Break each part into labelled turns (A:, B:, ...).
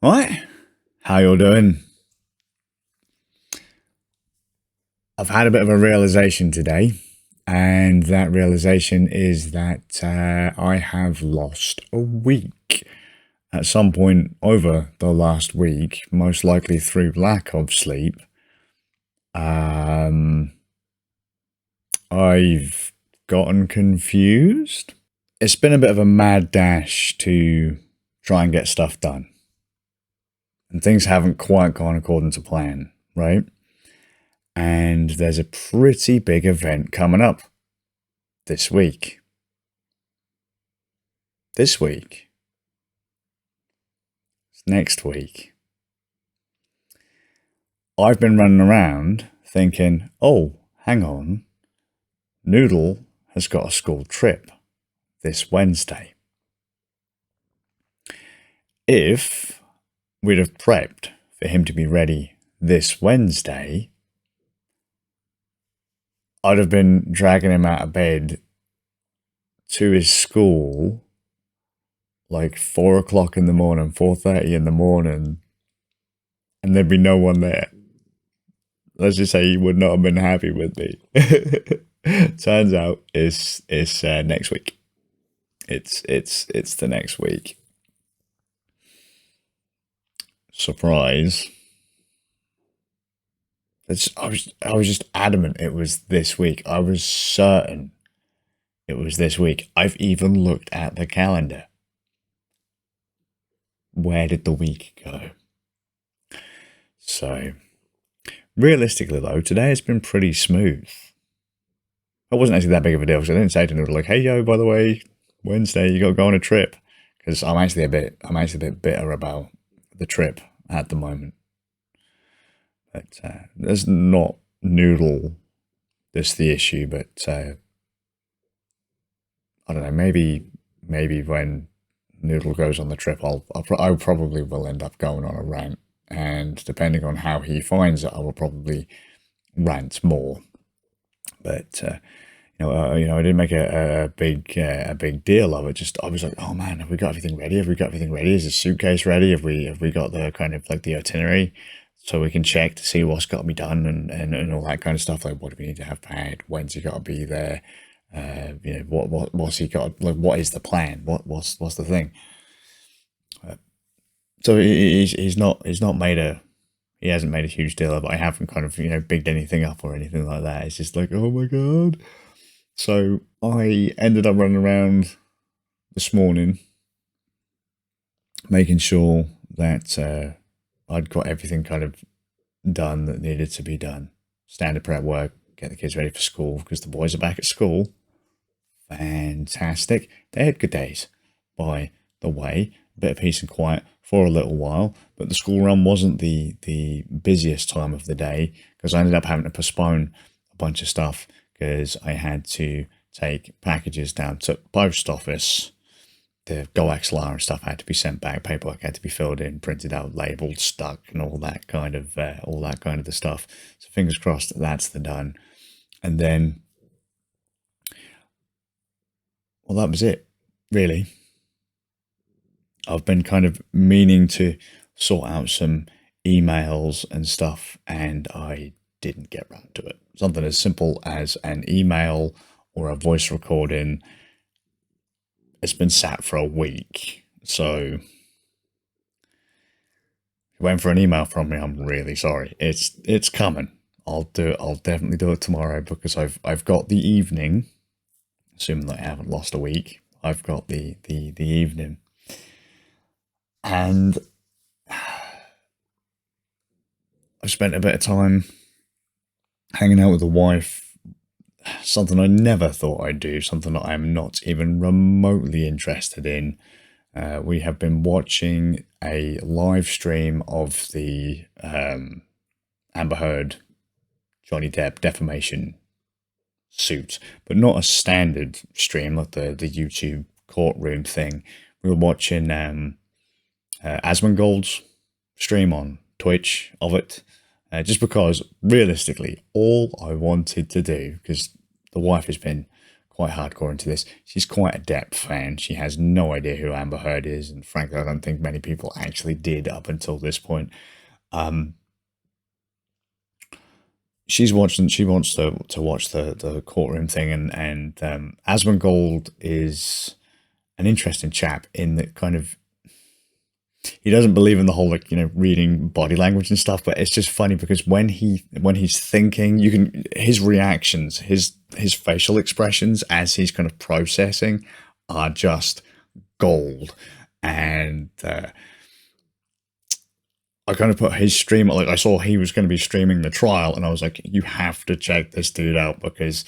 A: Right, how you all doing? I've had a bit of a realization today, and that realization is that I have lost a week. At some point over the last week, most likely through lack of sleep, I've gotten confused. It's been a bit of a mad dash to try and get stuff done, and things haven't quite gone according to plan, right? And there's a pretty big event coming up this week. This week. It's next week. I've been running around thinking, oh, hang on, Noodle has got a school trip this Wednesday. If we'd have prepped for him to be ready this Wednesday, I'd have been dragging him out of bed to his school like 4 o'clock in the morning, 4:30 in the morning, and there'd be no one there. Let's just say he would not have been happy with me. Turns out it's next week. It's the next week. Surprise. I was just adamant it was this week. I was certain it was this week. I've even looked at the calendar. Where did the week go? So, realistically though, today has been pretty smooth. It wasn't actually that big of a deal because I didn't say to Noodle like, "Hey yo, by the way, Wednesday you got to go on a trip," because I'm actually a bit bitter about the trip at the moment. But there's not Noodle that's the issue, but I don't know. Maybe when Noodle goes on the trip, I probably will end up going on a rant, and depending on how he finds it, I will probably rant more. But I didn't make a big deal of it. Just I was like, oh man, have we got everything ready? Have we got everything ready? Is the suitcase ready? Have we got the kind of like the itinerary, so we can check to see what's got to be done and all that kind of stuff. Like, what do we need to have packed? When's he got to be there? What's he got? Like, what is the plan? What's the thing? So he's not made he hasn't made a huge deal of it. I haven't kind of bigged anything up or anything like that. It's just like, oh my god. So I ended up running around this morning, making sure that I'd got everything kind of done that needed to be done. Standard prep work, get the kids ready for school because the boys are back at school. Fantastic. They had good days, by the way. A bit of peace and quiet for a little while, but the school run wasn't the busiest time of the day because I ended up having to postpone a bunch of stuff because I had to take packages down to the post office. The GoAxLR and stuff had to be sent back. Paperwork had to be filled in, printed out, labelled, stuck, and all that kind of the stuff. So fingers crossed that's the done. And then, well, that was it, really. I've been kind of meaning to sort out some emails and stuff, and I didn't get round to it. Something as simple as an email or a voice recording. It's been sat for a week, so if you went for an email from me, I'm really sorry. It's coming. I'll do it. I'll definitely do it tomorrow because I've got the evening. Assuming that I haven't lost a week, I've got the evening, and I've spent a bit of time hanging out with the wife, something I never thought I'd do, something that I'm not even remotely interested in. We have been watching a live stream of the Amber Heard Johnny Depp defamation suit, but not a standard stream like the YouTube courtroom thing. We were watching Asmongold's stream on Twitch of it, just because realistically all I wanted to do, because the wife has been quite hardcore into this. She's quite a depth fan. She has no idea who Amber Heard is, and frankly, I don't think many people actually did up until this point. She wants to watch the courtroom thing, and Asmongold is an interesting chap in that kind of he doesn't believe in the whole reading body language and stuff, but it's just funny because when he's thinking, you can his reactions, his facial expressions as he's kind of processing are just gold. And I kind of put his stream, I saw he was going to be streaming the trial, and I was like, you have to check this dude out because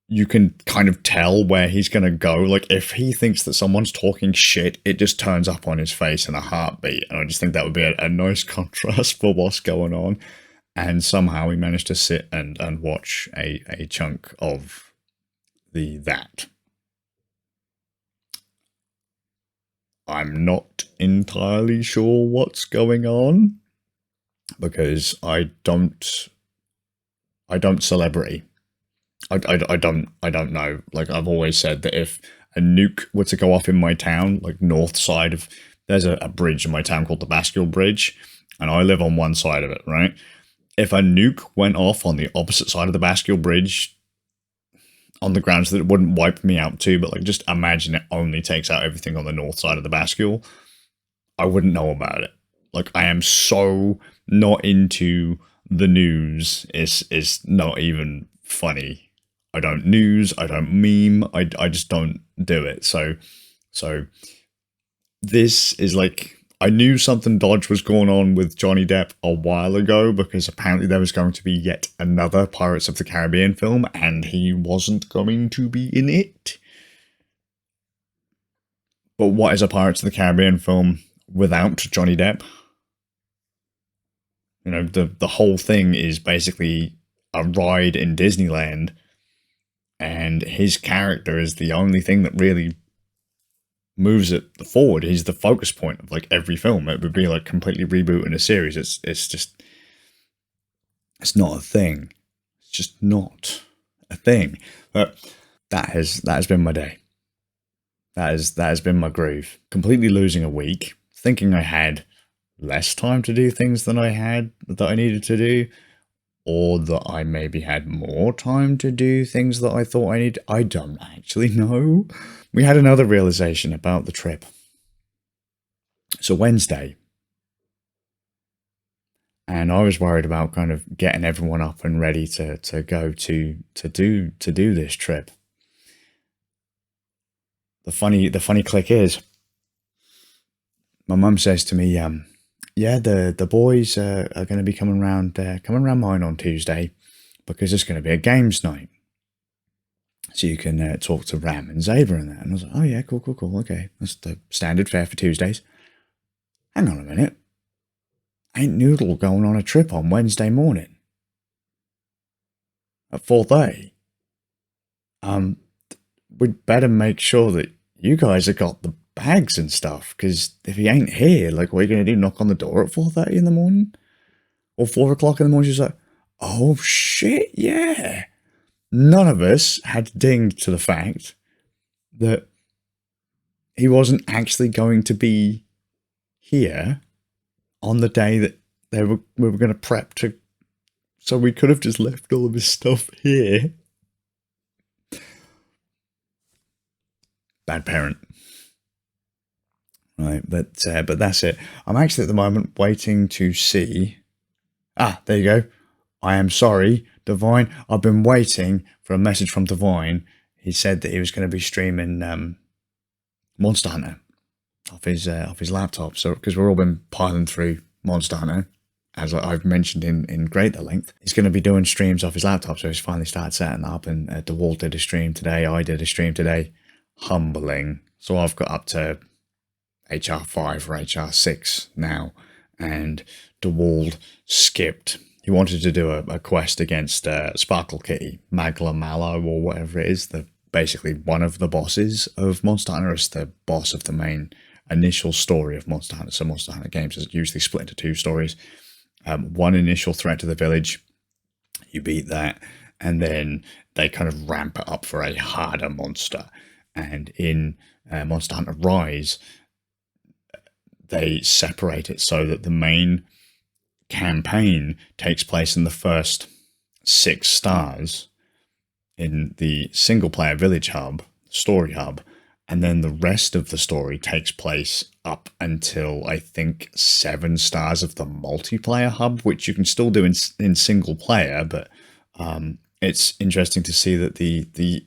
A: you can kind of tell where he's going to go. Like, if he thinks that someone's talking shit, it just turns up on his face in a heartbeat. And I just think that would be a nice contrast for what's going on. And somehow we managed to sit and watch a chunk of that. I'm not entirely sure what's going on because I don't celebrity. I don't know. Like, I've always said that if a nuke were to go off in my town, like north side of, there's a bridge in my town called the Bascule Bridge, and I live on one side of it, right? If a nuke went off on the opposite side of the Bascule Bridge, on the grounds that it wouldn't wipe me out too, but like just imagine it only takes out everything on the north side of the Bascule, I wouldn't know about it. Like, I am so not into the news, it's not even funny. I don't news, I don't meme, I just don't do it. So this is like, I knew something dodge was going on with Johnny Depp a while ago because apparently there was going to be yet another Pirates of the Caribbean film and he wasn't going to be in it. But what is a Pirates of the Caribbean film without Johnny Depp? You know, the whole thing is basically a ride in Disneyland, and his character is the only thing that really moves it forward. He's the focus point of like every film. It would be like completely rebooting a series. It's just, it's not a thing. It's just not a thing. But that has been my day. That has been my groove. Completely losing a week, thinking I had less time to do things than I needed to do, or that I maybe had more time to do things that I thought I needed. I don't actually know. We had another realization about the trip. So Wednesday, and I was worried about kind of getting everyone up and ready to go to do this trip. The funny click is, my mum says to me, yeah, the boys are going to be coming around mine on Tuesday because there's going to be a games night. So you can talk to Ram and Zebra and that. And I was like, oh yeah, cool. Okay, that's the standard fare for Tuesdays. Hang on a minute. Ain't Noodle going on a trip on Wednesday morning at 4:30? We'd better make sure that you guys have got the bags and stuff, because if he ain't here, like, what are you going to do, knock on the door at 4:30 in the morning? Or 4 o'clock in the morning? She's like, oh shit, yeah. None of us had dinged to the fact that he wasn't actually going to be here on the day that we were going to prep to, so we could have just left all of his stuff here. Bad parent. Right, but that's it. I'm actually at the moment waiting to see. Ah, there you go. I am sorry, Divine. I've been waiting for a message from Divine. He said that he was going to be streaming Monster Hunter off his laptop. So, because we've all been piling through Monster Hunter, as I've mentioned in greater length, he's going to be doing streams off his laptop. So he's finally started setting up, and DeWalt did a stream today. I did a stream today. Humbling. So I've got up to HR5 or HR6 now, and DeWalt skipped. He wanted to do a quest against Sparkle Kitty, Magla Mallow, or whatever it is, basically one of the bosses of Monster Hunter. Is the boss of the main initial story of Monster Hunter. So Monster Hunter games is usually split into two stories. One initial threat to the village, you beat that, and then they kind of ramp it up for a harder monster. And in Monster Hunter Rise, they separate it so that the main campaign takes place in the first 6 stars in the single player village hub, story hub, and then the rest of the story takes place up until I think 7 stars of the multiplayer hub, which you can still do in single player, but it's interesting to see that the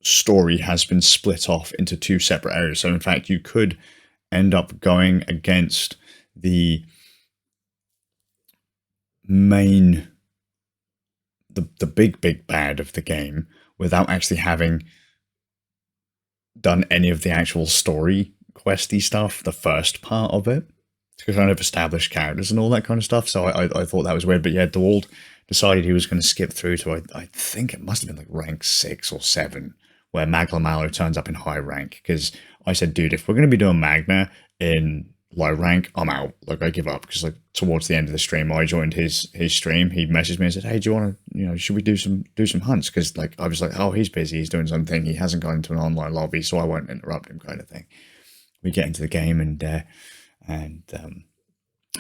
A: story has been split off into 2 separate areas. So in fact, you could end up going against the main, the big bad of the game without actually having done any of the actual story questy stuff, the first part of it, to kind of establish characters and all that kind of stuff. So I thought that was weird. But yeah, DeWalt decided he was going to skip through to, I think it must have been like rank 6 or 7, where Magna Malo turns up in high rank. Because I said, dude, if we're going to be doing Magna in low rank, I'm out. Like, I give up. Because like towards the end of the stream, I joined his stream. He messaged me and said, hey, do you want to, should we do some hunts? Because like I was like, oh, he's busy, he's doing something, he hasn't gone into an online lobby, so I won't interrupt him, kind of thing. We get into the game, and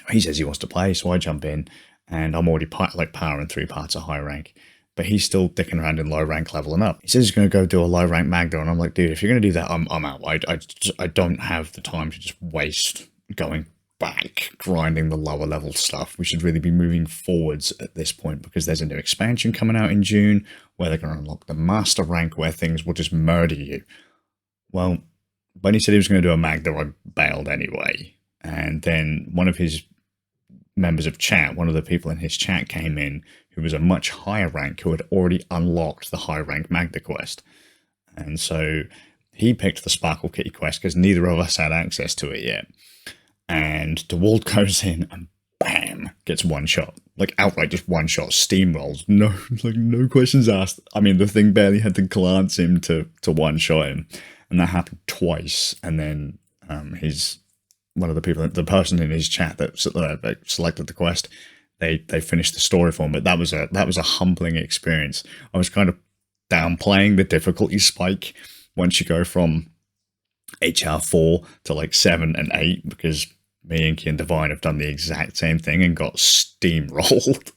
A: he says he wants to play, so I jump in, and I'm already powering 3 parts of high rank. But he's still dicking around in low rank, leveling up. He says he's going to go do a low rank Magna, and I'm like, dude, if you're going to do that, I'm out. I don't have the time to just waste going back grinding the lower level stuff. We should really be moving forwards at this point, because there's a new expansion coming out in June where they're going to unlock the master rank, where things will just murder you. Well, when he said he was going to do a Magna, I bailed anyway. And then one of his members of chat, one of the people in his chat, came in who was a much higher rank, who had already unlocked the high rank Magna quest. And so he picked the Sparkle Kitty quest because neither of us had access to it yet. And DeWalt goes in and bam, gets one shot. Like outright just one shot, steamrolls. No questions asked. I mean, the thing barely had to glance him to one shot him. And that happened twice. And then one of the people, the person in his chat that selected the quest, they finished the story for him. But that was a humbling experience. I was kind of downplaying the difficulty spike once you go from HR4 to like 7 and 8, because me, Inky, and Divine have done the exact same thing and got steamrolled.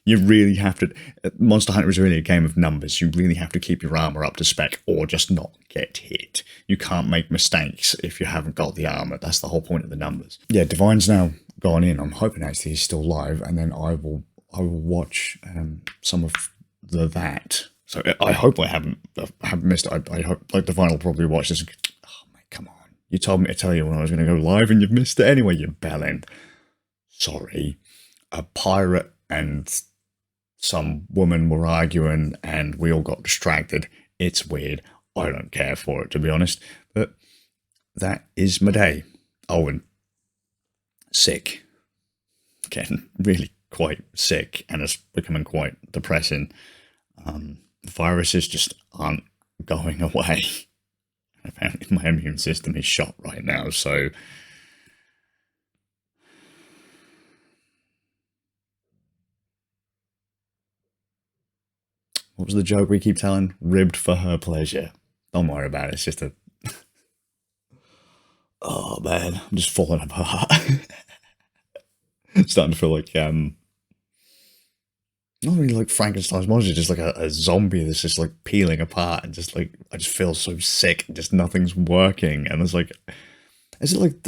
A: You really have to. Monster Hunter is really a game of numbers. You really have to keep your armor up to spec, or just not get hit. You can't make mistakes if you haven't got the armor. That's the whole point of the numbers. Yeah, Divine's now gone in. I'm hoping actually he's still live, and then I will watch some of that. So I hope I haven't missed it. I hope like Divine will probably watch this and go, oh mate, come on. You told me to tell you when I was going to go live and you've missed it anyway, you bellend. Sorry. A pirate and some woman were arguing and we all got distracted. It's weird. I don't care for it, to be honest. But that is my day. Oh, and sick. Getting really quite sick, and it's becoming quite depressing. Viruses just aren't going away. Apparently my immune system is shot right now, so what was the joke we keep telling? Ribbed for her pleasure. Don't worry about it, it's just a oh man, I'm just falling apart. Starting to feel like not really like Frankenstein's monster, just like a zombie that's just like peeling apart, and just like I just feel so sick, and just nothing's working. And it's like, is it like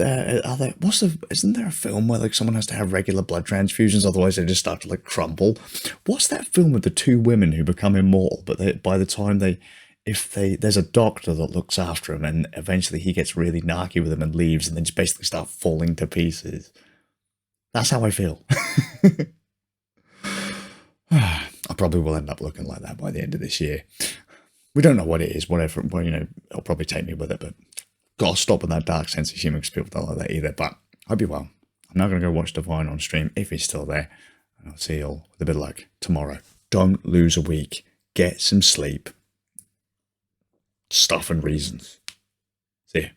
A: isn't there a film where like someone has to have regular blood transfusions, otherwise they just start to like crumble? What's that film with the 2 women who become immortal, but by the time there's a doctor that looks after him, and eventually he gets really narky with them and leaves, and then just basically start falling to pieces. That's how I feel. I probably will end up looking like that by the end of this year. We don't know what it is, whatever. Well, it'll probably take me with it, but gotta stop with that dark sense of humour, because people don't like that either. But I'll be well. I'm now going to go watch Divine on stream if he's still there. And I'll see you all with a bit of luck tomorrow. Don't lose a week. Get some sleep. Stuff and reasons. See you.